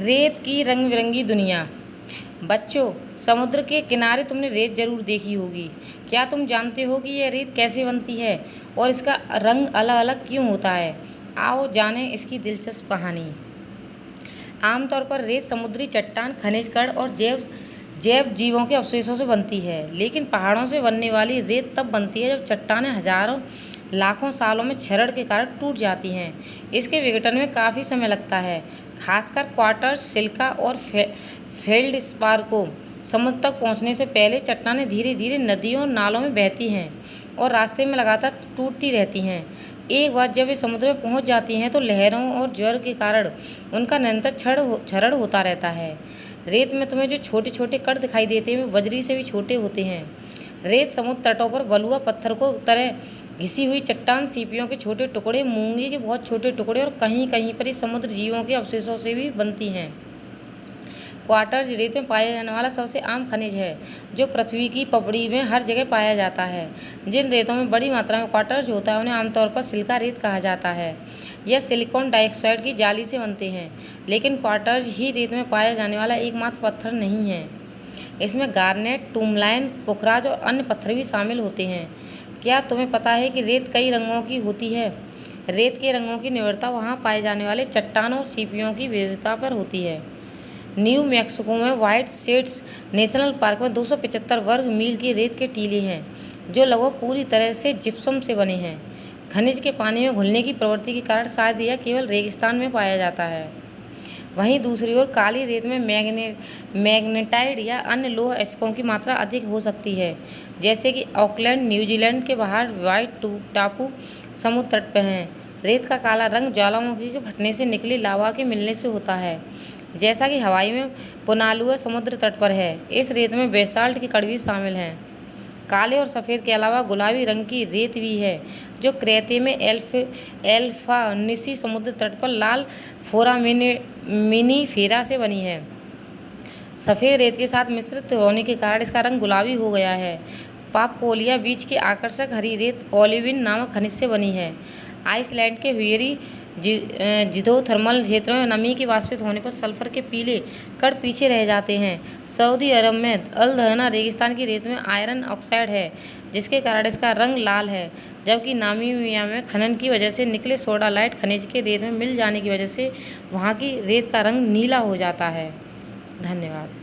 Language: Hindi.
रेत की रंग बिरंगी दुनिया। बच्चों, समुद्र के किनारे तुमने रेत जरूर देखी होगी। क्या तुम जानते हो कि यह रेत कैसे बनती है और इसका रंग अलग अलग क्यों होता है? आओ जानें इसकी दिलचस्प कहानी। आमतौर पर रेत समुद्री चट्टान, खनिज कण और जैव जैव जीवों के अवशेषों से बनती है, लेकिन पहाड़ों से बनने वाली रेत तब बनती है जब चट्टानें हजारों लाखों सालों में क्षरण के कारण टूट जाती हैं। इसके विघटन में काफ़ी समय लगता है, खासकर क्वार्ट्ज, सिलिका और फेल्डस्पार को। समुद्र तक पहुंचने से पहले चट्टानें धीरे धीरे नदियों और नालों में बहती हैं और रास्ते में लगातार टूटती रहती हैं। एक बार जब वे समुद्र में पहुंच जाती हैं तो लहरों और ज्वार के कारण उनका निरंतर क्षरण होता रहता है। रेत में तुम्हें जो छोटे छोटे कण दिखाई देते हैं वे बजरी से भी छोटे होते हैं। रेत समुद्र तटों पर बलुआ पत्थर को तरह घिसी हुई चट्टान, सीपियों के छोटे टुकड़े, मूंगे के बहुत छोटे टुकड़े और कहीं कहीं पर ही समुद्र जीवों के अवशेषों से भी बनती हैं। क्वार्ट्ज रेत में पाया जाने वाला सबसे आम खनिज है, जो पृथ्वी की पपड़ी में हर जगह पाया जाता है। जिन रेतों में बड़ी मात्रा में क्वार्ट्ज होता है उन्हें आमतौर पर सिलिका रेत कहा जाता है। यह सिलिकॉन डाइऑक्साइड की जाली से बनते हैं, लेकिन क्वार्ट्ज ही रेत में पाया जाने वाला एकमात्र पत्थर नहीं है। इसमें गार्नेट, टूरमलाइन, पुखराज और अन्य पत्थर भी शामिल होते हैं। क्या तुम्हें पता है कि रेत कई रंगों की होती है? रेत के रंगों की निर्भरता वहाँ पाए जाने वाले चट्टानों और सीपियों की विविधता पर होती है। न्यू मैक्सिको में व्हाइट सेट्स नेशनल पार्क में 275 वर्ग मील की रेत के टीले हैं, जो लगभग पूरी तरह से जिप्सम से बने हैं। खनिज के पानी में घुलने की प्रवृत्ति के कारण शायद यह केवल रेगिस्तान में पाया जाता है। वहीं दूसरी ओर काली रेत में मैग्नेटाइट या अन्य लौह अयस्कों की मात्रा अधिक हो सकती है, जैसे कि ऑकलैंड, न्यूजीलैंड के बाहर व्हाइट टापू समुद्र तट पर हैं। रेत का काला रंग ज्वालामुखी के फटने से निकली लावा के मिलने से होता है, जैसा कि हवाई में पुनालुआ समुद्र तट पर है। इस रेत में बेसाल्ट के कण भी शामिल हैं। काले और सफ़ेद के अलावा गुलाबी रंग की रेत भी है, जो क्रेते में एल्फानिसी समुद्र तट पर लाल फोरामिनीफेरा से बनी है। सफ़ेद रेत के साथ मिश्रित होने के कारण इसका रंग गुलाबी हो गया है। पापकोलिया बीच की आकर्षक हरी रेत ओलिविन नामक खनिज से बनी है। आइसलैंड के ह्यूरी जियोथर्मल क्षेत्र में नमी के वाष्पित होने पर सल्फर के पीले कण पीछे रह जाते हैं। सऊदी अरब में अल दहना रेगिस्तान की रेत में आयरन ऑक्साइड है, जिसके कारण इसका रंग लाल है, जबकि नामीबिया में खनन की वजह से निकले सोडालाइट खनिज के रेत में मिल जाने की वजह से वहाँ की रेत का रंग नीला हो जाता है। धन्यवाद।